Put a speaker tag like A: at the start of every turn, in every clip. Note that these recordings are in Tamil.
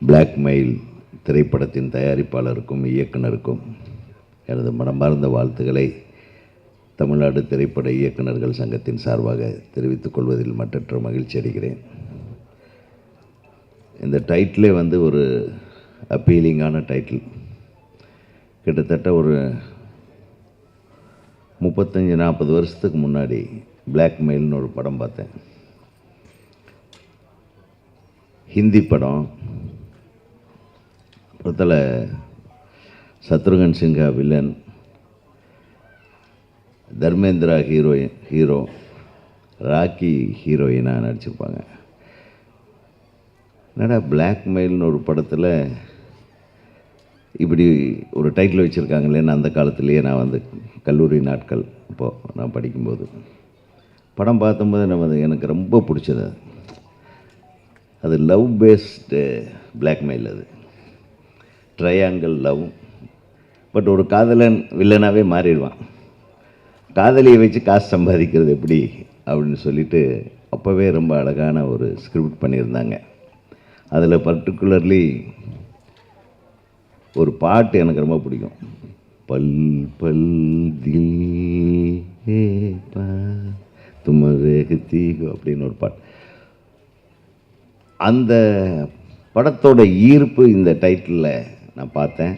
A: பிளாக்மெயில் திரைப்படத்தின் தயாரிப்பாளருக்கும் இயக்குனருக்கும் எனது மனமார்ந்த வாழ்த்துக்களை தமிழ்நாடு திரைப்பட இயக்குனர்கள் சங்கத்தின் சார்பாக தெரிவித்துக் கொள்வதில் மற்றற்ற மகிழ்ச்சி அடைகிறேன். இந்த டைட்டிலே வந்து ஒரு அப்பீலிங்கான டைட்டில். கிட்டத்தட்ட ஒரு 35-40 வருஷத்துக்கு முன்னாடி பிளாக்மெயில்னு ஒரு படம் பார்த்தேன். ஹிந்தி படம். படத்தில் சத்ருகன் சின்ஹா வில்லன், தர்மேந்திரா ஹீரோ, ராக்கி ஹீரோயினாக நடிச்சிருப்பாங்க. என்னடா பிளாக்மெயில்னு ஒரு படத்தில் இப்படி ஒரு டைட்டில் வச்சுருக்காங்களேன்னு அந்த காலத்துலேயே நான் வந்து கல்லூரி நாட்கள் இப்போது நான் படிக்கும்போது படம் பார்க்கும்போது எனக்கு ரொம்ப பிடிச்சது. அது லவ் பேஸ்டு பிளாக்மெயில். அது ட்ரையாங்கிள் லவ். பட் ஒரு காதலன் வில்லனாகவே மாறிடுவான். காதலியை வச்சு காசு சம்பாதிக்கிறது எப்படி அப்படின்னு சொல்லிட்டு அப்போவே ரொம்ப அழகான ஒரு ஸ்கிரிப்ட் பண்ணியிருந்தாங்க. அதில் பர்டிகுலர்லி ஒரு பாட்டு எனக்கு ரொம்ப பிடிக்கும். பல் பல் தில் துமரேகி அப்படின்னு ஒரு பாட்டு. அந்த படத்தோட ஈர்ப்பு இந்த டைட்டிலில் நான் பார்த்தேன்.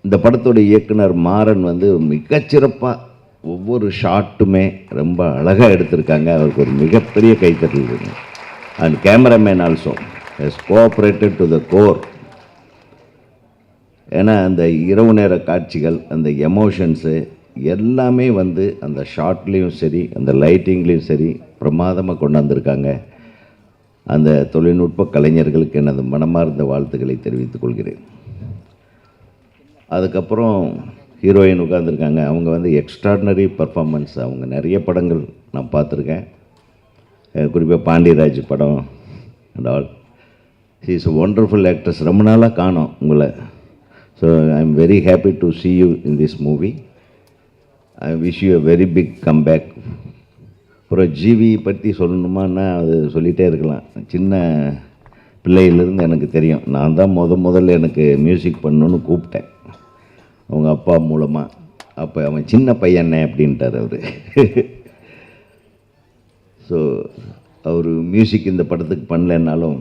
A: இந்த படத்தோட இயக்குனர் மாறன் வந்து மிகச்சிறப்பாக ஒவ்வொரு ஷாட்டுமே ரொம்ப அழகாக எடுத்திருக்காங்க. அவருக்கு ஒரு மிகப்பெரிய கைத்தட்டல் இருக்கு. And cameraman also has cooperated to the core. ஏன்னா அந்த இரவு நேர காட்சிகள், அந்த எமோஷன்ஸு எல்லாமே வந்து அந்த ஷாட்லேயும் சரி, அந்த லைட்டிங்லேயும் சரி பிரமாதமாக கொண்டாந்துருக்காங்க. அந்த தொழில்நுட்ப கலைஞர்களுக்கு எனது மனமார்ந்த வாழ்த்துக்களை தெரிவித்துக் கொள்கிறேன். அதுக்கப்புறம் ஹீரோயின் உட்கார்ந்துருக்காங்க. அவங்க வந்து எக்ஸ்ட்ராடினரி பர்ஃபார்மன்ஸ். அவங்க நிறைய படங்கள் நான் பார்த்துருக்கேன். குறிப்பாக பாண்டியராஜ் படம் and all. She is wonderful actress. ரொம்ப நாளாக காணோம் உங்களை. So I am very happy to see you in this movie. I wish you a very big comeback. அப்புறம் ஜிவி பற்றி சொல்லணுமான்னா அது சொல்லிகிட்டே இருக்கலாம். சின்ன பிள்ளையிலேருந்து எனக்கு தெரியும். நான் தான் முதல்ல எனக்கு மியூசிக் பண்ணணுன்னு கூப்பிட்டேன் அவங்க அப்பா மூலமாக. அப்போ அவன் சின்ன பையனே அப்படின்ட்டார் அவர். ஸோ அவர் மியூசிக் இந்த படத்துக்கு பண்ணலைன்னாலும்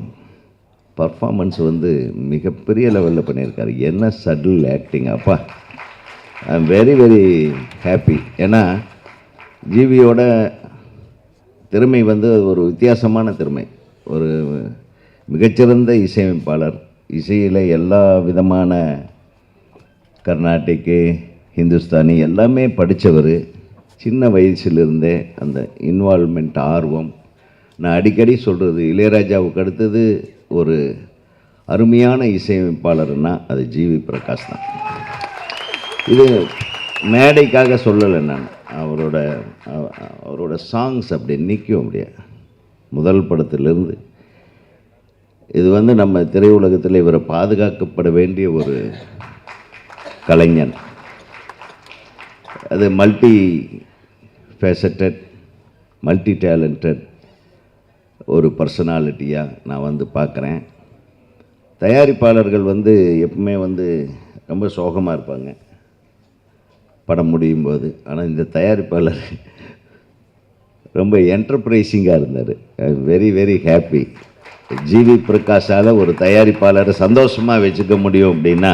A: பர்ஃபார்மன்ஸ் வந்து மிகப்பெரிய லெவலில் பண்ணியிருக்காரு. என்ன சட்டில் ஆக்டிங் அப்பா. ஐ எம் வெரி வெரி ஹாப்பி. ஏன்னா ஜிவியோட திறமை வந்து ஒரு வித்தியாசமான திறமை. ஒரு மிகச்சிறந்த இசையமைப்பாளர். இசையில் எல்லா விதமான கர்நாடிக்கு, ஹிந்துஸ்தானி எல்லாமே படித்தவர். சின்ன வயசிலிருந்தே அந்த இன்வால்மெண்ட், ஆர்வம். நான் அடிக்கடி சொல்கிறது, இளையராஜாவுக்கு அடுத்தது ஒரு அருமையான இசையமைப்பாளர்னா அது ஜிவி பிரகாஷ் தான். இது மேடைக்காக சொல்லலை நான். அவரோட சாங்ஸ் அப்படி நிற்கும் முடியாது. முதல் படத்திலிருந்து இது வந்து நம்ம திரையுலகத்தில் இவரை பாதுகாக்கப்பட வேண்டிய ஒரு கலைஞன். அது மல்டி ஃபேசட்டட், மல்டி டேலண்டட் ஒரு பர்சனாலிட்டியாக நான் வந்து பார்க்குறேன். தயாரிப்பாளர்கள் வந்து எப்பவுமே வந்து ரொம்ப சோகமாக இருப்பாங்க படம் முடியும் போது. ஆனால் இந்த தயாரிப்பாளர் ரொம்ப என்டர்பிரைசிங்காக இருந்தார். I very very happy. G V பிரகாஷால் ஒரு தயாரிப்பாளரை சந்தோஷமாக வச்சுக்க முடியும் அப்படின்னா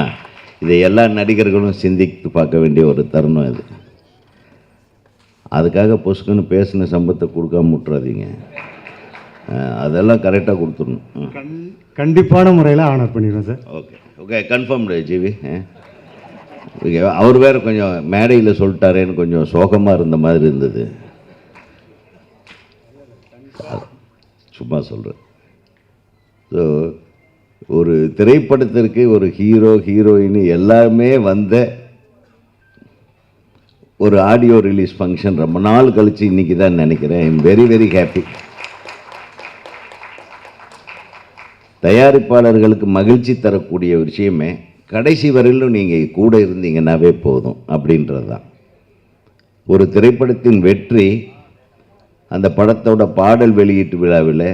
A: இதை எல்லா நடிகர்களும் சிந்தித்து பார்க்க வேண்டிய ஒரு தருணம் இது. அதுக்காக பொசுக்குன்னு பேசின சம்பத்தை கொடுக்காம விட்டுறாதீங்க. அதெல்லாம் கரெக்டாக கொடுத்துடணும்.
B: கண்டிப்பான முறையில் ஆனர் பண்ணிடுறேன் sir.
A: Okay okay confirmed G V. அவர் வேறு கொஞ்சம் மேடையில் சொல்லிட்டாரேன்னு கொஞ்சம் சோகமாக இருந்த மாதிரி இருந்தது. சும்மா சொல்கிறேன். ஸோ ஒரு திரைப்படத்திற்கு ஒரு ஹீரோ, ஹீரோயின் எல்லாமே வந்த ஒரு ஆடியோ ரிலீஸ் ஃபங்க்ஷன் ரொம்ப நாள் கழித்து இன்றைக்கி தான் நினைக்கிறேன். I am very very happy. தயாரிப்பாளர்களுக்கு மகிழ்ச்சி தரக்கூடிய விஷயமே கடைசி வரையிலும் நீங்கள் கூட இருந்தீங்கன்னாவே போதும் அப்படின்றது தான். ஒரு திரைப்படத்தின் வெற்றி அந்த படத்தோட பாடல் வெளியீட்டு விழாவில்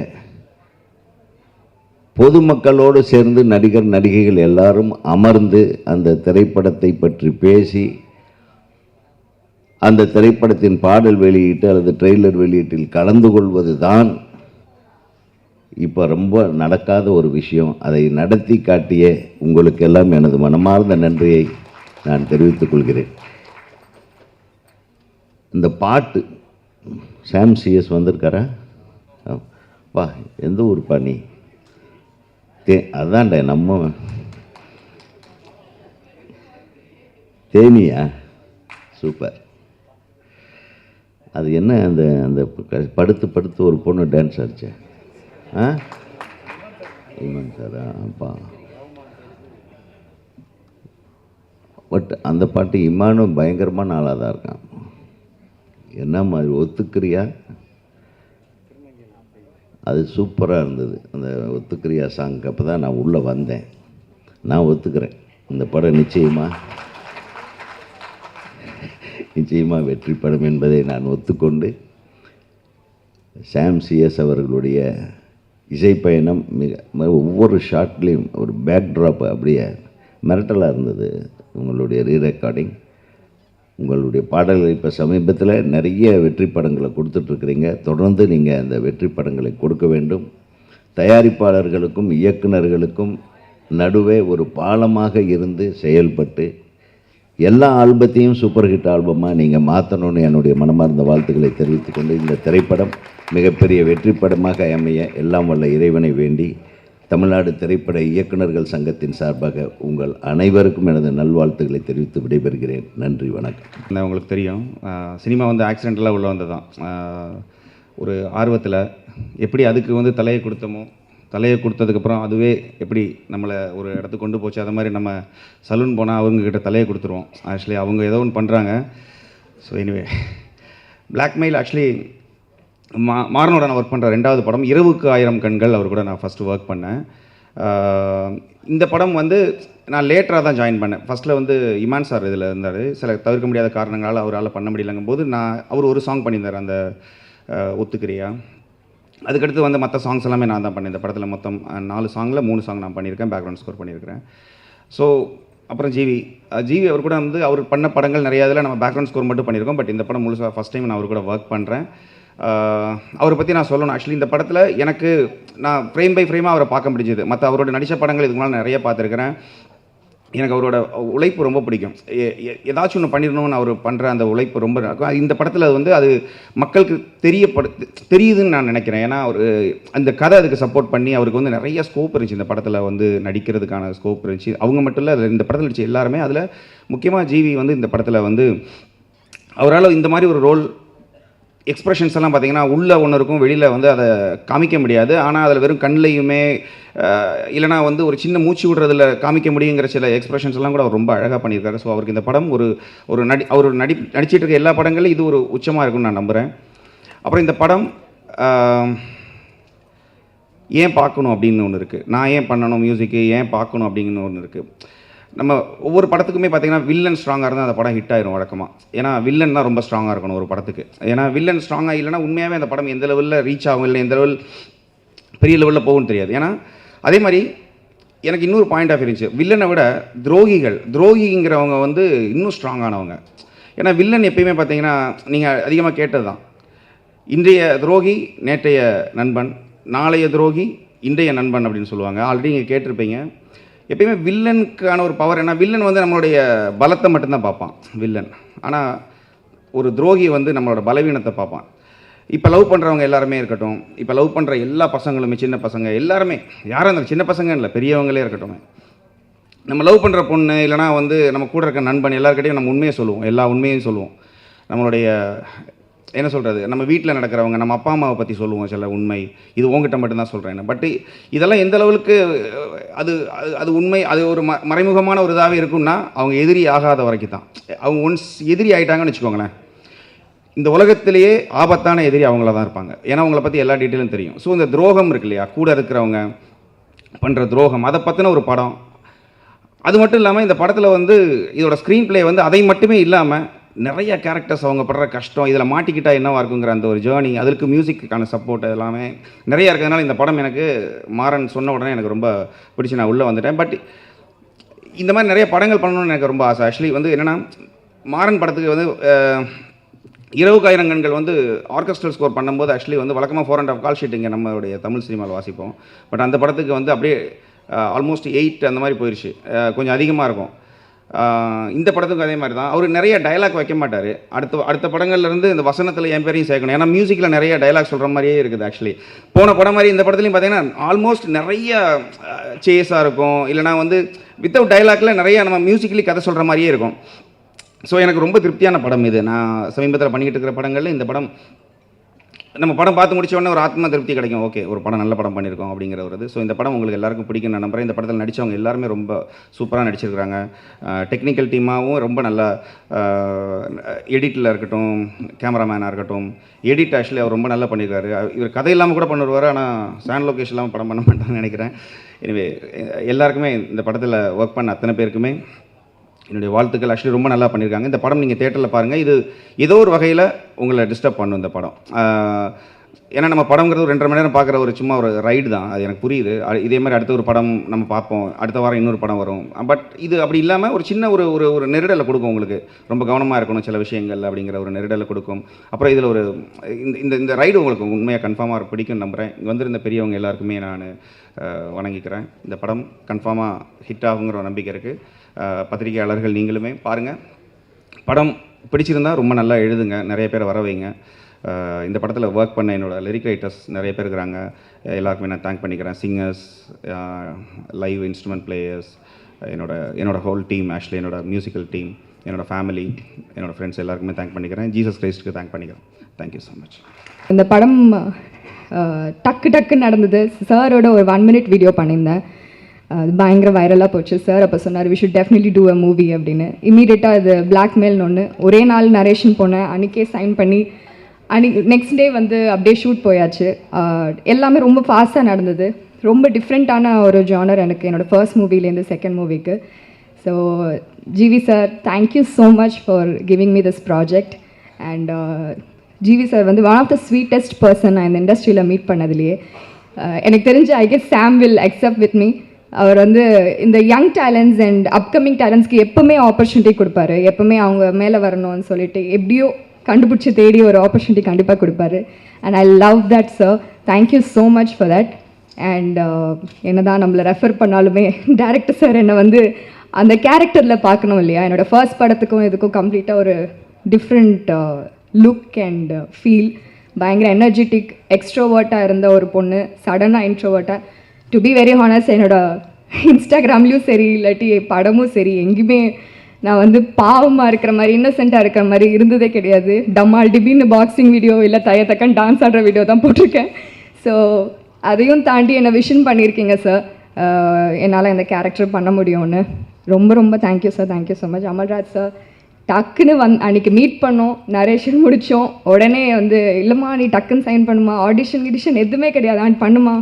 A: பொதுமக்களோடு சேர்ந்து நடிகர் நடிகைகள் எல்லாரும் அமர்ந்து அந்த திரைப்படத்தை பற்றி பேசி அந்த திரைப்படத்தின் பாடல் வெளியீட்டு அல்லது ட்ரெய்லர் வெளியீட்டில் கலந்து கொள்வது தான் இப்போ ரொம்ப நடக்காத ஒரு விஷயம். அதை நடத்தி காட்டிய உங்களுக்கெல்லாம் எனது மனமார்ந்த நன்றியை நான் தெரிவித்துக் கொள்கிறேன். இந்த பாட்டு சாம் சிஎஸ் வந்திருக்காரா? வா, எந்த ஊருப்பா நீ? அதான்டா நம்ம தேனியா? சூப்பர். அது என்ன அந்த அந்த படுத்து படுத்து ஒரு பொண்ணு டான்ஸ் ஆடிச்சேன். ஆ, இமான் சாரா? அப்பா, பட் அந்த பாட்டு இமானும் பயங்கரமான ஆளாக தான் இருக்கான். என்ன மாதிரி ஒத்துக்கிறியா? அது சூப்பராக இருந்தது அந்த ஒத்துக்கிறியா சாங். அப்போ தான் நான் உள்ளே வந்தேன். நான் ஒத்துக்கிறேன், இந்த படம் நிச்சயமாக வெற்றி படம் என்பதை நான் ஒத்துக்கொண்டு சாம் சிஎஸ் அவர்களுடைய இசைப்பயணம் ஒவ்வொரு ஷாட்லேயும் ஒரு பேக்ட்ராப் அப்படியே மிரட்டலாக இருந்தது. உங்களுடைய ரீரெக்கார்டிங், உங்களுடைய பாடல்கள் இப்போ சமீபத்தில் நிறைய வெற்றி படங்களை கொடுத்துட்ருக்குறீங்க. தொடர்ந்து நீங்கள் அந்த வெற்றி படங்களை கொடுக்க வேண்டும். தயாரிப்பாளர்களுக்கும் இயக்குநர்களுக்கும் நடுவே ஒரு பாலமாக இருந்து செயல்பட்டு எல்லா ஆல்பத்தையும் சூப்பர் ஹிட் ஆல்பமாக நீங்கள் மாற்றணும்னு என்னுடைய மனமார்ந்த வாழ்த்துக்களை தெரிவித்துக்கொண்டு இந்த திரைப்படம் மிகப்பெரிய வெற்றி படமாக அமைய எல்லாம் வல்ல இறைவனை வேண்டி தமிழ்நாடு திரைப்பட இயக்குநர்கள் சங்கத்தின் சார்பாக உங்கள் அனைவருக்கும் எனது நல்வாழ்த்துக்களை தெரிவித்து விடைபெறுகிறேன். நன்றி, வணக்கம்.
C: உங்களுக்கு தெரியும், சினிமா வந்து ஆக்சிடென்டலாக உள்ள வந்தது தான். ஒரு ஆர்வத்தில் எப்படி அதுக்கு தலையை கொடுத்தோமோ, தலையை கொடுத்ததுக்கப்புறம் அதுவே எப்படி நம்மளை ஒரு இடத்துக்கு கொண்டு போச்சு. அது மாதிரி நம்ம சலூன் போனால் அவங்கக்கிட்ட தலையை கொடுத்துருவோம். ஆக்சுவலி அவங்க ஏதோ ஒன்று பண்ணுறாங்க. ஸோ எனிவே, பிளாக்மெயில் ஆக்சுவலி மாறனோட நான் ஒர்க் பண்ணுற 2வது படம் இரவுக்கு 1000 கண்கள். அவர் கூட நான் ஃபஸ்ட்டு ஒர்க் பண்ணேன். இந்த படம் நான் லேட்டராக தான் ஜாயின் பண்ணேன். ஃபஸ்ட்டில் இமான் சார் இதில் இருந்தார். சில தவிர்க்க முடியாத காரணங்களால் அவரால் பண்ண முடியலங்கும் போது அவர் ஒரு சாங் பண்ணியிருந்தார், அந்த ஒத்துக்கிறியா. அதுக்கடுத்து மற்ற சாங்ஸ் எல்லாமே நான் தான் பண்ணேன். இந்த படத்தில் மொத்தம் 4 சாங்கில் 3 சாங் நான் பண்ணியிருக்கேன், பேக்ரவுண்ட் ஸ்கோர் பண்ணியிருக்கிறேன். ஸோ அப்புறம் ஜிவி அவர் கூட அவர் பண்ண படங்கள் நிறையா இதில் நம்ம பேக்ரவுண்ட் ஸ்கோர் மட்டும் பண்ணியிருக்கோம். பட் இந்த படம் முழுசாக ஃபஸ்ட் டைம் நான் அவர் கூட ஒர்க் பண்ணுறேன். அவரை பற்றி நான் சொல்லணும். ஆக்சுவலி இந்த படத்தில் எனக்கு நான் ஃப்ரேம் பை ஃப்ரேமாக அவரை பார்க்க முடிஞ்சுது. மற்ற அவரோட நடித்த படங்கள் இதுக்கு மேலே நிறைய பார்த்துருக்கிறேன். எனக்கு அவரோட உழைப்பு ரொம்ப பிடிக்கும். ஏதாச்சும் ஒன்று பண்ணிடணும்னு அவர் பண்ணுற அந்த உழைப்பு ரொம்ப இருக்கும். இந்த படத்தில் அது மக்களுக்கு தெரியுதுன்னு நான் நினைக்கிறேன். ஏன்னா அந்த கதை அதுக்கு சப்போர்ட் பண்ணி அவருக்கு நிறைய ஸ்கோப் இருந்துச்சு. இந்த படத்தில் நடிக்கிறதுக்கான ஸ்கோப் இருந்துச்சு. அவங்க மட்டும் இல்லை, இந்த படத்தில் நடிச்ச எல்லாருமே. அதில் முக்கியமாக ஜிவி இந்த படத்தில் அவரால் இந்த மாதிரி ஒரு ரோல் எக்ஸ்ப்ரெஷன்ஸ் எல்லாம் பார்த்தீங்கன்னா உள்ளே ஒன்று இருக்கும், வெளியில் அதை காமிக்க முடியாது. ஆனால் அதில் வெறும் கண்ணிலையுமே இல்லைனா ஒரு சின்ன மூச்சு விடுறதில் காமிக்க முடியுங்கிற சில எக்ஸ்ப்ரெஷன்ஸ் எல்லாம் கூட அவர் ரொம்ப அழகாக பண்ணியிருக்காரு. ஸோ அவருக்கு இந்த படம் அவர் நடிச்சிட்டு இருக்க எல்லா படங்களும் இது ஒரு உச்சமாக இருக்குன்னு நான் நம்புகிறேன். அப்புறம் இந்த படம் ஏன் பார்க்கணும் அப்படின்னு ஒன்று இருக்குது. நான் ஏன் பண்ணணும் மியூசிக்கு, ஏன் பார்க்கணும் அப்படிங்கிற ஒன்று இருக்குது. நம்ம ஒவ்வொரு படத்துக்குமே பார்த்தீங்கன்னா வில்லன் ஸ்ட்ராங்காக இருந்தால் அந்த படம் ஹிட் ஆயிரும் வழக்கமாக. ஏன்னா வில்லன் தான் ரொம்ப ஸ்ட்ராங்காக இருக்கணும் ஒரு படத்துக்கு. ஏன்னா வில்லன் ஸ்ட்ராங்காக இல்லைனா உண்மையாகவே அந்த படம் எந்த லெவலில் ரீச் ஆகும், இல்லை எந்த லெவல் பெரிய லெவலில் போகும்னு தெரியாது. ஏன்னா அதே மாதிரி எனக்கு இன்னொரு பாயிண்ட் ஆஃப் இருந்துச்சு. வில்லனை விட துரோகிங்கிறவங்க இன்னும் ஸ்ட்ராங்கானவங்க. ஏன்னா வில்லன் எப்பயுமே பார்த்தீங்கன்னா நீங்கள் அதிகமாக கேட்டது தான், இன்றைய துரோகி நேற்றைய நண்பன், நாளைய துரோகி இன்றைய நண்பன் அப்படின்னு சொல்லுவாங்க. ஆல்ரெடி நீங்கள் கேட்டிருப்பீங்க. எப்பயுமே வில்லனுக்கான ஒரு பவர் என்ன, வில்லன் நம்மளுடைய பலத்தை மட்டும்தான் பார்ப்பான் வில்லன். ஆனால் ஒரு துரோகி நம்மளோட பலவீனத்தை பார்ப்பான். இப்போ லவ் பண்ணுறவங்க எல்லாருமே இருக்கட்டும், இப்போ லவ் பண்ணுற எல்லா பசங்களுமே, சின்ன பசங்க எல்லாருமே, யாரும் இருந்தாலும் சின்ன பசங்க இல்லை பெரியவங்களே இருக்கட்டும், நம்ம லவ் பண்ணுற பொண்ணு இல்லைனா நம்ம கூட இருக்க நண்பன் எல்லாருக்கிட்டையும் நம்ம உண்மையை சொல்லுவோம், எல்லா உண்மையும் சொல்லுவோம். நம்மளுடைய என்ன சொல்கிறது, நம்ம வீட்டில் நடக்கிறவங்க, நம்ம அப்பா அம்மாவை பற்றி சொல்லுவோம் சில உண்மை. இது உங்ககிட்ட மட்டும்தான் சொல்கிறேன். பட் இதெல்லாம் எந்த அளவுக்கு அது உண்மை, அது ஒரு மறைமுகமான ஒரு இதாகவே இருக்குன்னா அவங்க எதிரி ஆகாத வரைக்கும் தான். அவங்க ஒன்ஸ் எதிரி ஆகிட்டாங்கன்னு வச்சுக்கோங்களேன், இந்த உலகத்திலேயே ஆபத்தான எதிரி அவங்கள தான் இருப்பாங்க. ஏன்னா அவங்கள பற்றி எல்லா டீட்டெயிலும் தெரியும். ஸோ இந்த துரோகம் இருக்கு இல்லையா, கூட இருக்கிறவங்க பண்ணுற துரோகம், அதை பற்றின ஒரு படம். அது மட்டும் இல்லாமல் இந்த படத்தில் இதோட ஸ்க்ரீன் பிளே அதை மட்டுமே இல்லாமல் நிறைய கேரக்டர்ஸ் அவங்க படுற கஷ்டம், இதில் மாட்டிக்கிட்டால் என்னவா இருக்குங்கிற அந்த ஒரு ஜேர்னி, அதுக்கு மியூசிக்கான சப்போர்ட் எல்லாமே நிறைய இருக்கிறதுனால இந்த படம் எனக்கு மாறன் சொன்ன உடனே எனக்கு ரொம்ப பிடிச்சி நான் உள்ளே வந்துட்டேன். பட் இந்த மாதிரி நிறைய படங்கள் பண்ணணும்னு எனக்கு ரொம்ப ஆசை. ஆக்சுவலி வந்து என்னென்னா, மாறன் படத்துக்கு வந்து இரவுக்கு ஆயிரம் கண்கள் வந்து ஆர்கெஸ்ட்ரல் ஸ்கோர் பண்ணும்போது ஆக்சுவலி வந்து வழக்கமாக 4.5 கால் ஷீட் இங்கே நம்மளுடைய தமிழ் சினிமாவில் வாசிப்போம். பட் அந்த படத்துக்கு வந்து அப்படியே ஆல்மோஸ்ட் 8 அந்த மாதிரி போயிடுச்சு, கொஞ்சம் அதிகமாக இருக்கும். இந்த படத்துக்கும் அதே மாதிரி தான். அவர் நிறைய டயலாக் வைக்க மாட்டார். அடுத்த படங்கள்லேருந்து இந்த வசனத்தில் என் பேரையும் சேர்க்கணும், ஏன்னா மியூசிக்கில் நிறைய டயலாக் சொல்கிற மாதிரியே இருக்குது. ஆக்சுவலி போன படம் மாதிரி இந்த படத்துலையும் பார்த்தீங்கன்னா ஆல்மோஸ்ட் நிறைய சேஸாக இருக்கும், இல்லைனா வந்து வித்தவுட் டயலாக்ல நிறைய நம்ம மியூசிக்கலி கதை சொல்கிற மாதிரியே இருக்கும். ஸோ எனக்கு ரொம்ப திருப்தியான படம் இது. நான் சமீபத்தில் பண்ணிக்கிட்டு இருக்கிற படங்களில் இந்த படம், நம்ம படம் பார்த்து முடிச்ச உடனே ஒரு ஆத்மா திருப்தி கிடைக்கும். ஓகே, ஒரு படம் நல்ல படம் பண்ணியிருக்கோம் அப்படிங்கிற ஒரு இது. ஸோ இந்த படம் உங்களுக்கு எல்லாருக்கும் பிடிக்கும் நான் நம்புறேன். இந்த படத்தில் நடித்தவங்க எல்லாருமே ரொம்ப சூப்பராக நடிச்சிருக்கிறாங்க. டெக்னிக்கல் டீமாகவும் ரொம்ப நல்லா, எடிட்டில் இருக்கட்டும், கேமராமேனாக இருக்கட்டும், எடிட் ஆக்சுவலி அவர் ரொம்ப நல்லா பண்ணியிருக்காரு. இவர் கதை இல்லாமல் கூட பண்ணுவார், ஆனால் சாண்ட் லொகேஷன் இல்லாமல் படம் பண்ண மாட்டாங்கன்னு நினைக்கிறேன். எனவே எல்லாருக்குமே இந்த படத்தில் ஒர்க் பண்ண அத்தனை பேருக்குமே என்னுடைய வாழ்த்துக்கள். ஆக்சுவலி ரொம்ப நல்லா பண்ணியிருக்காங்க. இந்த படம் நீங்கள் தேட்டரில் பாருங்கள். இது ஏதோ ஒரு வகையில் உங்களை டிஸ்டர்ப் பண்ணும் இந்த படம். ஏன்னா நம்ம படங்கிறது ஒரு 2.5 மணி நேரம் பார்க்குற ஒரு சும்மா ஒரு ரைடு தான், அது எனக்கு புரியுது. இதே மாதிரி அடுத்த ஒரு படம் நம்ம பார்ப்போம், அடுத்த வாரம் இன்னொரு படம் வரும். பட் இது அப்படி இல்லாமல் ஒரு சின்ன ஒரு நெருடலை கொடுக்கும் உங்களுக்கு. ரொம்ப கவனமாக இருக்கணும் சில விஷயங்கள் அப்படிங்கிற ஒரு நெருடலை கொடுக்கும். அப்புறம் இதில் ஒரு இந்த ரைடு உங்களுக்கு உண்மையாக கன்ஃபார்மாக பிடிக்கும்னு நம்புகிறேன். இங்கே வந்திருந்த பெரியவங்க எல்லாருக்குமே நான் வணங்கிக்கிறேன். இந்த படம் கன்ஃபார்மாக ஹிட் ஆகுங்கிற ஒரு நம்பிக்கை இருக்குது. பத்திரிகையாளர்கள் நீங்களுமே பாருங்கள், படம் பிடிச்சிருந்தால் ரொம்ப நல்லா எழுதுங்க, நிறைய பேரை வர வைங்க. இந்த படத்தில் ஒர்க் பண்ண என்னோட லிரிக் ரைட்டர்ஸ் நிறைய பேர் இருக்கிறாங்க, எல்லாருக்குமே நான் தேங்க் பண்ணிக்கிறேன். சிங்கர்ஸ், லைவ் இன்ஸ்ட்ருமெண்ட் பிளேயர்ஸ், என்னோட ஹோல் டீம், ஆக்சுவலி என்னோட மியூசிக்கல் டீம், என்னோட ஃபேமிலி, என்னோடய ஃப்ரெண்ட்ஸ் எல்லாருக்குமே தேங்க் பண்ணிக்கிறேன். ஜீசஸ் கிரைஸ்ட்டுக்கு தேங்க் பண்ணிக்கிறேன். Thank you so much.
D: இந்த படம் டக்கு நடந்தது. சாரோட ஒரு 1 minute வீடியோ பண்ணியிருந்தேன், அது பயங்கர வைரலாக போச்சு. சார் அப்போ சொன்னார் we should definitely do a movie அப்படின்னு. இமீடியட்டாக இது பிளாக்மெயில்னு ஒன்று, ஒரே நாள் நரேஷன் போனேன், அன்றைக்கே சைன் பண்ணி நெக்ஸ்ட் டே வந்து அப்படியே ஷூட் போயாச்சு. எல்லாமே ரொம்ப ஃபாஸ்ட்டாக நடந்தது. ரொம்ப டிஃப்ரெண்ட்டான ஒரு ஜானர் எனக்கு என்னோடய ஃபர்ஸ்ட் மூவிலேருந்து செகண்ட் மூவிக்கு. So G V sir, thank you so much for giving me this project. And G V sir வந்து one of the sweetest person நான் இந்த இண்டஸ்ட்ரியில் மீட் பண்ணதுலேயே. எனக்கு தெரிஞ்சு I guess Sam will accept with me. அவர் வந்து இந்த யங் டேலண்ட்ஸ் அண்ட் அப்கமிங் டேலண்ட்ஸ்க்கு எப்போவுமே ஆப்பர்ச்சுனிட்டி கொடுப்பாரு, எப்போவுமே அவங்க மேலே வரணும்னு சொல்லிட்டு எப்படியோ கண்டுபிடிச்சி தேடி ஒரு ஆப்பர்ச்சுனிட்டி கண்டிப்பாக கொடுப்பாரு. And I love that sir, thank you so much for that. And என்ன தான் நம்மளை ரெஃபர் பண்ணாலுமே டேரக்டர் சார் என்னை வந்து அந்த கேரக்டரில் பார்க்கணும் இல்லையா. என்னோடய ஃபர்ஸ்ட் படத்துக்கும் இதுக்கும் கம்ப்ளீட்டாக ஒரு டிஃப்ரெண்ட் லுக் அண்ட் ஃபீல். பயங்கர எனர்ஜெட்டிக் எக்ஸ்ட்ரோவர்ட்டாக இருந்த ஒரு பொண்ணு சடனாக இன்ட்ரோவர்ட்டாக. டு பி வெரி ஹானஸ்ட், என்னோட இன்ஸ்டாகிராம்லேயும் சரி இல்லாட்டி படமும் சரி எங்கேயுமே நான் வந்து பாவமாக இருக்கிற மாதிரி, இன்னசென்ட்டாக இருக்கிற மாதிரி இருந்ததே கிடையாது. டம்மால் டிபின்னு பாக்ஸிங் வீடியோ இல்லை தக்கன் டான்ஸ் ஆடுற வீடியோ தான் போட்டிருக்கேன். ஸோ அதையும் தாண்டி என்னை விஷன் பண்ணியிருக்கீங்க சார், என்னால் இந்த கேரக்டர் பண்ண முடியும்னு. ரொம்ப thank you sir, thank you so much. Amalraj sir, டக்குன்னு அன்றைக்கி மீட் பண்ணோம், நரேஷன் முடித்தோம், உடனே வந்து இல்லைம்மா நீ டக்குன்னு சைன் பண்ணுமா, ஆடிஷன் எதுவுமே கிடையாது, பண்ணுமா.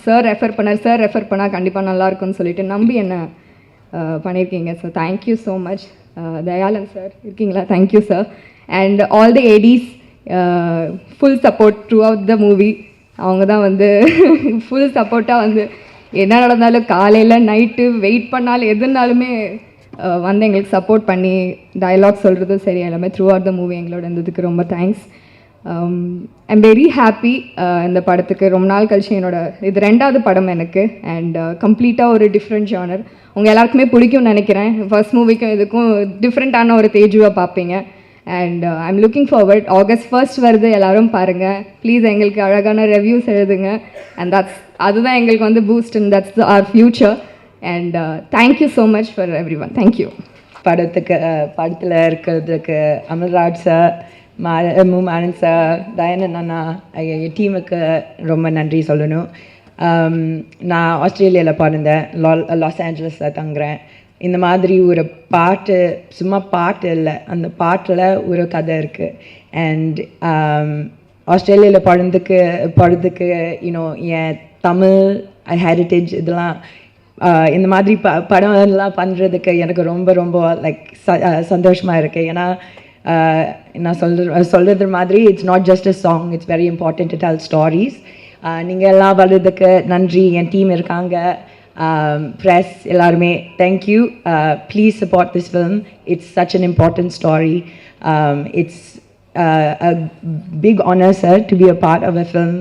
D: சார் ரெஃபர் பண்ணால் கண்டிப்பாக நல்லாயிருக்கும்னு சொல்லிட்டு நம்பி என்ன பண்ணியிருக்கீங்க சார். Thank you so much. Dhayalan sir இருக்கீங்களா? Thank you sir. And all the ADs full support throughout the movie. அவங்க தான் வந்து ஃபுல் சப்போர்ட்டாக வந்து என்ன நடந்தாலும் காலையில் நைட்டு வெயிட் பண்ணாலும் எதுனாலுமே வந்து எங்களுக்கு சப்போர்ட் பண்ணி டயலாக் சொல்கிறதும் சரி எல்லாமே த்ரூ அவுட் த மூவி எங்களோட இருந்ததுக்கு ரொம்ப தேங்க்ஸ். I'm very happy. இந்த படத்துக்கு ரொம்ப நாள் கழிச்சு இது 2வது படம் எனக்கு. அண்ட் கம்ப்ளீட்டாக ஒரு டிஃப்ரெண்ட் ஜானர். உங்கள் எல்லாருக்குமே பிடிக்கும்னு நினைக்கிறேன். ஃபர்ஸ்ட் மூவிக்கும் இதுக்கும் டிஃப்ரெண்ட்டான ஒரு தேஜுவை பார்ப்பீங்க. And I'm looking forward. August 1 வருது, எல்லோரும் பாருங்கள் ப்ளீஸ். எங்களுக்கு அழகான ரிவ்யூஸ் எழுதுங்க. அண்ட் அதுதான் எங்களுக்கு வந்து boost and that's our future. And thank you so much for everyone. Thank you.
E: படத்தில் இருக்கிறதுக்கு அமல்ராஜ் சார், மாறன் சார், தயானந்த் அண்ணா, எங்கள் டீமுக்கு ரொம்ப நன்றி சொல்லணும். நான் ஆஸ்திரேலியாவில் பிறந்தேன், லாஸ் ஏஞ்சலஸில் தங்குறேன். இந்த மாதிரி ஒரு பாட்டு, சும்மா பாட்டு இல்லை, அந்த பாட்டில் ஒரு கதை இருக்குது. அண்ட் ஆஸ்திரேலியாவில் பிறந்ததுக்கு யூனோ என் தமிழ் ஹெரிட்டேஜ் இதெல்லாம் இந்த மாதிரி படம் எல்லாம் பண்ணுறதுக்கு எனக்கு ரொம்ப லைக் சந்தோஷமாக இருக்குது. ஏன்னா நான் சொல்கிறது மாதிரி it's not just a song, it's very important to tell stories. நீங்கள் எல்லாம் வர்றதுக்கு நன்றி. என் டீம் இருக்காங்க, ப்ரெஸ் எல்லாருமே, thank you. Please support this film. It's such an important story. It's a big honor, sir, to be a part of a film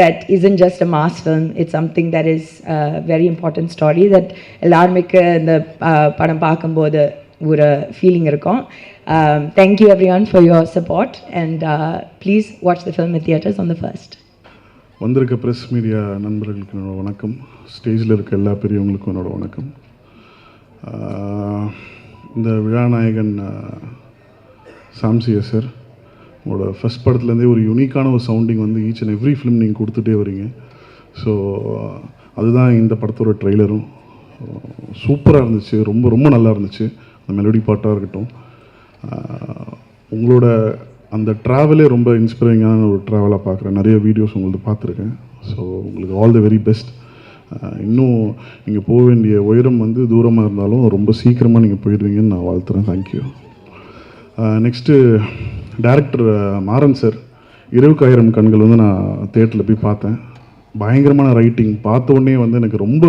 E: that isn't just a mass film. It's something that is a very important story that எல்லாருமேக்கு இந்த படம் பார்க்கும்போது ஒரு ஃபீலிங் இருக்கும். Thank you everyone for your support and please watch the film in theaters on the 1st.
F: வந்திருக்க ப்ரெஸ் மீடியா நண்பர்களுக்கு என்னோட வணக்கம். ஸ்டேஜில் இருக்க எல்லா பெரியவங்களுக்கும் என்னோட வணக்கம். இந்த விழாநாயகன் சாம்சியா சார், உங்களோட ஃபஸ்ட் படத்துலேருந்தே ஒரு யூனிக்கான ஒரு சவுண்டிங் வந்து ஈச் அண்ட் எவ்ரி ஃபிலிம் நீங்கள் கொடுத்துட்டே வரீங்க. ஸோ அதுதான் இந்த படத்தோட ட்ரெய்லரும். சூப்பராக இருந்துச்சு, ரொம்ப ரொம்ப நல்லா இருந்துச்சு. அந்த மெலோடி பாட்டாக இருக்கட்டும், உங்களோட அந்த ட்ராவலே ரொம்ப இன்ஸ்பைரிங்கான ஒரு ட்ராவலாக பார்க்குறேன். நிறைய வீடியோஸ் உங்களுக்கு பார்த்துருக்கேன். ஸோ உங்களுக்கு ஆல் த வெரி பெஸ்ட். இன்னும் நீங்கள் போக வேண்டிய உயரம் வந்து தூரமாக இருந்தாலும் ரொம்ப சீக்கிரமாக நீங்கள் போயிடுவீங்கன்னு நான் வாழ்த்துறேன். Thank you. Next director Maran sir, இரவுக்கு ஆயிரம் கண்கள் வந்து நான் தேட்டரில் போய் பார்த்தேன். பயங்கரமான ரைட்டிங், பார்த்த உடனே வந்து எனக்கு ரொம்ப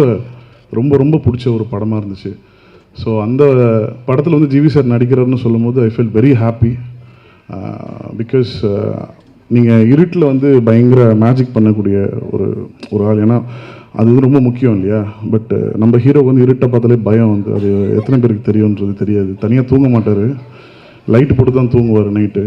F: ரொம்ப ரொம்ப பிடிச்ச ஒரு படமாக இருந்துச்சு. ஸோ அந்த படத்தில் வந்து ஜிவி சார் நடிக்கிறாருன்னு சொல்லும்போது I feel very happy. Because நீங்கள் இருட்டில் வந்து பயங்கர மேஜிக் பண்ணக்கூடிய ஒரு ஆள். ஏன்னா அது வந்து ரொம்ப முக்கியம் இல்லையா? பட் நம்ம ஹீரோ வந்து இருட்டை பார்த்தாலே பயம் வந்து, அது எத்தனை பேருக்கு தெரியுன்றது தெரியாது. தனியாக தூங்க மாட்டார், லைட்டு போட்டு தான் தூங்குவார் நைட்டு.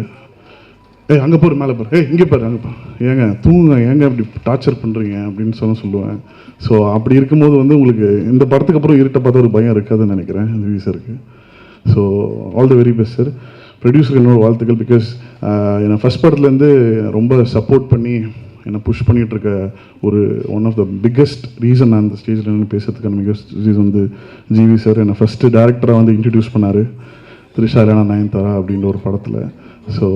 F: அங்கே போகிற மேலே பாரு, இங்கே பாரு, அங்கே பாரு, ஏங்க தூங்குங்க, ஏங்க இப்படி டார்ச்சர் பண்ணுறீங்க அப்படின்னு சொல்லுவேன். ஸோ அப்படி இருக்கும்போது வந்து உங்களுக்கு இந்த படத்துக்கு அப்புறம் இருட்டை பார்த்தா ஒரு பயம் இருக்காதுன்னு நினைக்கிறேன் ஜிவி சாருக்கு. So all the very best sir. ப்ரொடியூசருக்கு என்னோட வாழ்த்துக்கள். பிகாஸ் என்னை ஃபஸ்ட் படத்துலேருந்து ரொம்ப சப்போர்ட் பண்ணி என்னை புஷ் பண்ணிகிட்ருக்க ஒரு one of the biggest reason நான் அந்த ஸ்டேஜில் நின்று பேசுறதுக்கான பிக்கஸ்ட் ரீசன் வந்து ஜிவி சார். என்னை ஃபஸ்ட்டு டேரக்டராக வந்து இன்ட்ரடியூஸ் பண்ணார் த்ரிஷா இல்லைனா நயன்தாரா அப்படின்ற ஒரு படத்தில். ஸோ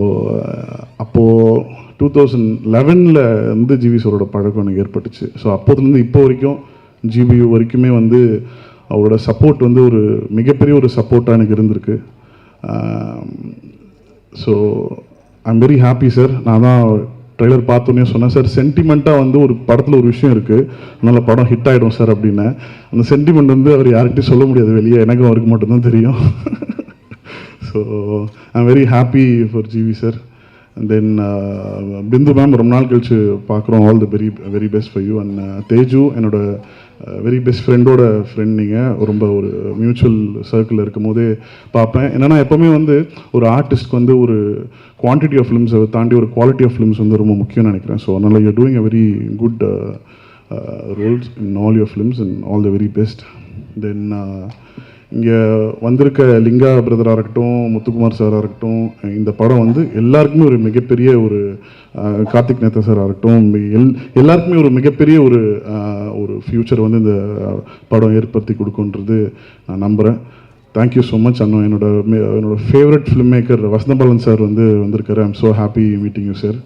F: அப்போது 2011 வந்து ஜிவி சாரோட பழக்கம் எனக்கு ஏற்பட்டுச்சு. ஸோ அப்போதுலேருந்து இப்போ வரைக்கும் ஜிவி வரைக்குமே வந்து அவரோட சப்போர்ட் வந்து ஒரு மிகப்பெரிய ஒரு சப்போர்ட்டாக எனக்கு இருந்திருக்கு. So I am very happy sir. நான் தான் ட்ரெய்லர் பார்த்தோன்னே சொன்னேன் சார், சென்டிமெண்ட்டாக வந்து ஒரு படத்தில் ஒரு விஷயம் இருக்குது, அதனால் படம் ஹிட் ஆகிடும் சார் அப்படின்னு. அந்த சென்டிமெண்ட் வந்து அவர் யார்கிட்டையும் சொல்ல முடியாது வெளியே, எனக்கும் அவருக்கு மட்டும்தான் தெரியும். So I am very happy for GV sir. And then Bindu ma'am ரொம்ப நாள் கழிச்சு பார்க்குறோம். All the very very best for you. And Teju என்னோட வெரி பெஸ்ட் ஃப்ரெண்டோட ஃப்ரெண்ட். நீங்கள் ரொம்ப ஒரு மியூச்சுவல் சர்க்கிளில் இருக்கும் போதே பார்ப்பேன். என்னென்னா எப்போவுமே வந்து ஒரு ஆர்டிஸ்ட்க்கு வந்து ஒரு குவான்டிட்டி ஆஃப் ஃபிலிம்ஸை தாண்டி ஒரு குவாலிட்டி ஆஃப் ஃபிலிம்ஸ் வந்து ரொம்ப முக்கியம்னு நினைக்கிறேன். ஸோ அதனால் you're doing a very good roles in all your films and all the very best. Then இங்கே வந்திருக்க லிங்கா பிரதராக இருக்கட்டும், முத்துக்குமார் சாராக இருக்கட்டும், இந்த படம் வந்து எல்லாருக்குமே ஒரு மிகப்பெரிய ஒரு கார்த்திக் நேத்தா சாராக இருக்கட்டும், எல்லாருக்குமே ஒரு மிகப்பெரிய ஒரு ஃப்யூச்சர் வந்து இந்த படம் ஏற்படுத்தி கொடுக்குன்றது நான் நம்புகிறேன். Thank you so much. அண்ணா என்னோட favourite film maker Vasanthabalan sir வந்து வந்திருக்காரு. I am so happy meeting you sir.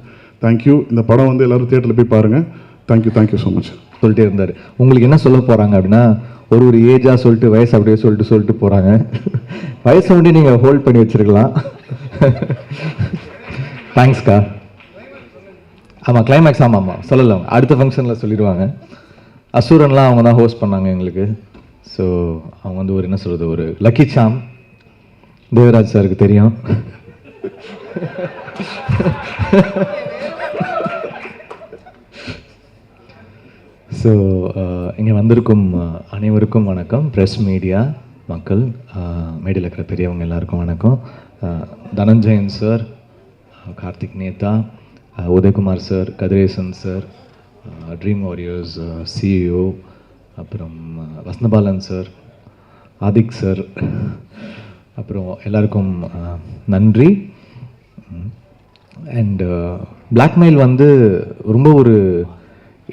F: Thank you. இந்த படம் வந்து எல்லோரும் தியேட்டரில் போய் பாருங்கள். Thank you so much.
G: சொல்லிட்டே இருந்தார். உங்களுக்கு என்ன சொல்ல போகிறாங்க அப்படின்னா, ஒரு ஏஜாக சொல்லிட்டு வயசு அப்படியே சொல்லிட்டு போகிறாங்க. வயசை வந்து நீங்கள் ஹோல்ட் பண்ணி வச்சுருக்கலாம். தேங்க்ஸ்க்கா. ஆமாம், கிளைமேக்ஸ் ஆமாம் சொல்லலாம், அடுத்த ஃபங்க்ஷனில் சொல்லிடுவாங்க. அசூரன்லாம் அவங்க தான் ஹோஸ்ட் பண்ணாங்க எங்களுக்கு. ஸோ அவங்க வந்து ஒரு என்ன சொல்கிறது, ஒரு லக்கி சாம். தேவராஜ் சாருக்கு தெரியும். ஸோ இங்கே வந்திருக்கும் அனைவருக்கும் வணக்கம். ப்ரெஸ் மீடியா மக்கள், மேடையில் இருக்கிற பெரியவங்க எல்லாருக்கும் வணக்கம். Dhananjayan sir, Karthik Netha, Udhayakumar sir, Kathiresan sir, Dream Warriors CEO, அப்புறம் வசந்தபாலன் சார், ஆதிக் சார், அப்புறம் எல்லாருக்கும் நன்றி. அண்ட் பிளாக்மெயில் வந்து ரொம்ப ஒரு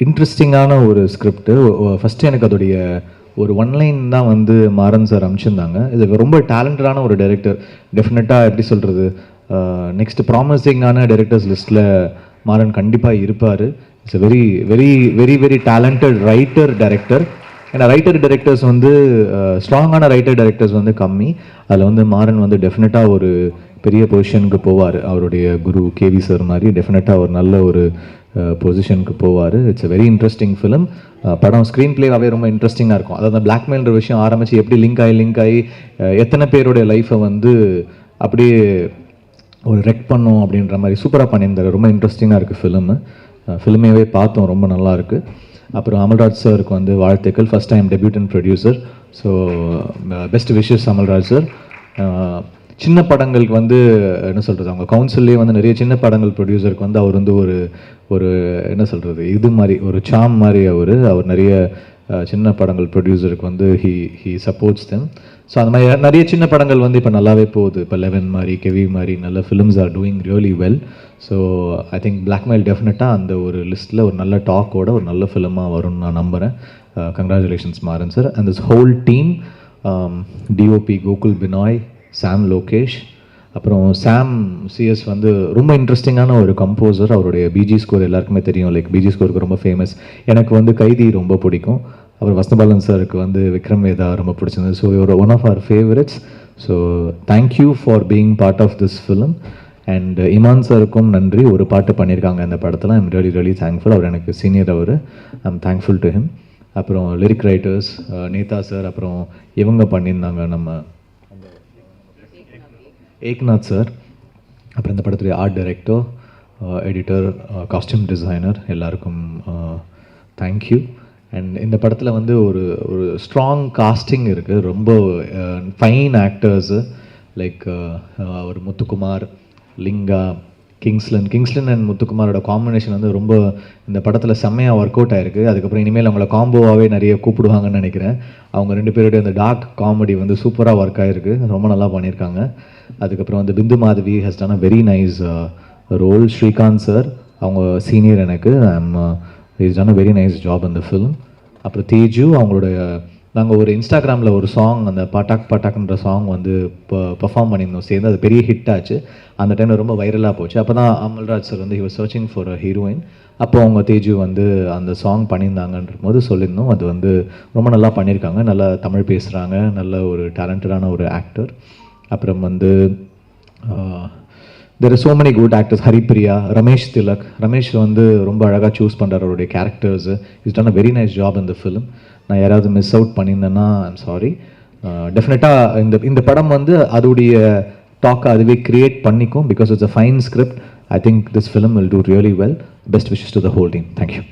G: இன்ட்ரெஸ்டிங்கான ஒரு ஸ்கிரிப்டு. ஃபஸ்ட்டு எனக்கு அதோடைய ஒரு ஒன்லைன் தான் வந்து மாறன் சார் அனுப்பிச்சிருந்தாங்க. இது ரொம்ப டேலண்டடான ஒரு டைரக்டர். டெஃபினட்டாக எப்படி சொல்கிறது, நெக்ஸ்ட் ப்ராமிசிங்கான டைரக்டர்ஸ் லிஸ்ட்டில் மாறன் கண்டிப்பாக இருப்பார். It's a very very very very talented writer director. ஏன்னா ரைட்டர் டைரக்டர்ஸ் வந்து ஸ்ட்ராங்கான ரைட்டர் டைரக்டர்ஸ் வந்து கம்மி. அதில் வந்து மாறன் வந்து டெஃபினட்டாக ஒரு பெரிய பொசிஷனுக்கு போவார். அவருடைய குரு கேவி சார் மாதிரி டெஃபினட்டாக ஒரு நல்ல ஒரு பொசிஷனுக்கு போவார். It's a very interesting film. படம் ஸ்க்ரீன் பிளேவாகவே ரொம்ப இன்ட்ரெஸ்டிங்காக இருக்கும். அதாவது அந்த பிளாக்மெயில்ன்ற விஷயம் ஆரம்பித்து எப்படி லிங்க் ஆகி எத்தனை பேருடைய லைஃப்பை வந்து அப்படியே ஒரு ரெக் பண்ணோம் அப்படின்ற மாதிரி சூப்பராக பண்ணியிருந்தாரு. ரொம்ப இன்ட்ரெஸ்டிங்காக இருக்குது ஃபிலிமேவே பார்த்தோம், ரொம்ப நல்லா இருக்குது. அப்புறம் அமல்ராஜ் சாருக்கு வந்து வாழ்த்துக்கள், first time debutant producer. So best wishes Amalraj sir. சின்ன படங்களுக்கு வந்து என்ன சொல்கிறது, அவங்க கவுன்சில்லே வந்து நிறைய சின்ன படங்கள் ப்ரொடியூசருக்கு வந்து அவர் வந்து ஒரு என்ன சொல்கிறது, இது மாதிரி ஒரு சாம் மாதிரி அவர் நிறைய சின்ன படங்கள் ப்ரொடியூசருக்கு வந்து ஹி சப்போர்ட்ஸ் தெம். ஸோ அந்த மாதிரி நிறைய சின்ன படங்கள் வந்து இப்போ நல்லாவே போகுது. இப்போ 11 மாதிரி, கெவி மாதிரி நல்ல films are doing really well. So I think blackmail டெஃபினட்டாக அந்த ஒரு லிஸ்ட்டில் ஒரு நல்ல டாக்கோட ஒரு நல்ல ஃபிலிமாக வரும்னு நான் நம்புகிறேன். Congratulations Maran sir and this whole team. DOP Gokul Binoy, Sam Lokesh, அப்புறம் சாம் சிஎஸ் வந்து ரொம்ப இன்ட்ரெஸ்டிங்கான ஒரு கம்போசர். அவருடைய பிஜி ஸ்கோர் எல்லாருக்குமே தெரியும், லைக் பிஜி ஸ்கோருக்கு ரொம்ப ஃபேமஸ். எனக்கு வந்து கைதி ரொம்ப பிடிக்கும். அப்புறம் வசந்தபாலன் சாருக்கு வந்து விக்ரம் வேதா ரொம்ப பிடிச்சிருந்தது. ஸோ இவர் ஒன் ஆஃப் அவர் favourites. So thank you for being part of this film. And Imman சாருக்கும் நன்றி, ஒரு பாட்டு பண்ணியிருக்காங்க இந்த படத்தில். I'm really thankful. அவர் எனக்கு சீனியர், ஐம் தேங்க்ஃபுல் டு ஹிம். அப்புறம் லிரிக் ரைட்டர்ஸ் நேதா சார், அப்புறம் இவங்க பண்ணியிருந்தாங்க நம்ம ஏக்நாத் சார், அப்புறம் இந்த படத்துடைய art director, editor, costume designer, எல்லாருக்கும் தேங்க்யூ. அண்ட் இந்த படத்தில் வந்து ஒரு ஸ்ட்ராங் காஸ்டிங் இருக்குது. ரொம்ப ஃபைன் ஆக்டர்ஸு லைக் ஒரு முத்துக்குமார், லிங்கா, கிங்ஸ்லன் அண்ட் முத்துக்குமாரோட காம்பினேஷன் வந்து ரொம்ப இந்த படத்தில் செம்மையாக ஒர்க் அவுட் ஆகிருக்கு. அதுக்கப்புறம் இனிமேல் அவங்கள காம்போவாகவே நிறைய கூப்பிடுவாங்கன்னு நினைக்கிறேன். அவங்க ரெண்டு பேருடைய அந்த டார்க் காமெடி வந்து சூப்பராக ஒர்க் ஆகிருக்கு, ரொம்ப நல்லா பண்ணியிருக்காங்க. அதுக்கப்புறம் வந்து Bindu Madhavi has done a very nice role. Srikanth sir அவங்க சீனியர் எனக்கு, is done a very nice job இந்த ஃபிலிம். அப்புறம் தேஜு அவங்களுடைய, நாங்கள் ஒரு இன்ஸ்டாகிராமில் ஒரு சாங், அந்த பாட்டாக்ன்ற சாங் வந்து பர்ஃபார்ம் பண்ணியிருந்தோம் சேர்ந்து. அது பெரிய ஹிட் ஆச்சு. அந்த டைமில் ரொம்ப வைரலாக போச்சு. அப்போ தான் அமல்ராஜ் சார் வந்து he was searching for a heroine. அப்போ அவங்க தேஜு வந்து அந்த சாங் பண்ணியிருந்தாங்கன்ற போது சொல்லியிருந்தோம். அது வந்து ரொம்ப நல்லா பண்ணியிருக்காங்க, நல்லா தமிழ் பேசுகிறாங்க, நல்ல ஒரு டேலண்டடான ஒரு ஆக்டர். அப்புறம் வந்து there are so many good actors. Haripriya, Ramesh Tilak. Ramesh வந்து ரொம்ப அழகாக சூஸ் பண்ணுறாரு அவருடைய characters. Is done a very nice job இந்த ஃபிலிம். நான் யாராவது மிஸ் அவுட் பண்ணியிருந்தேன்னா ஐம் சாரி. டெஃபினட்டாக இந்த படம் வந்து அதோடைய டாக்கை அதுவே கிரியேட் பண்ணிக்கும், because it's a fine script. I think this film will do really well. Best wishes to the whole team. Thank you.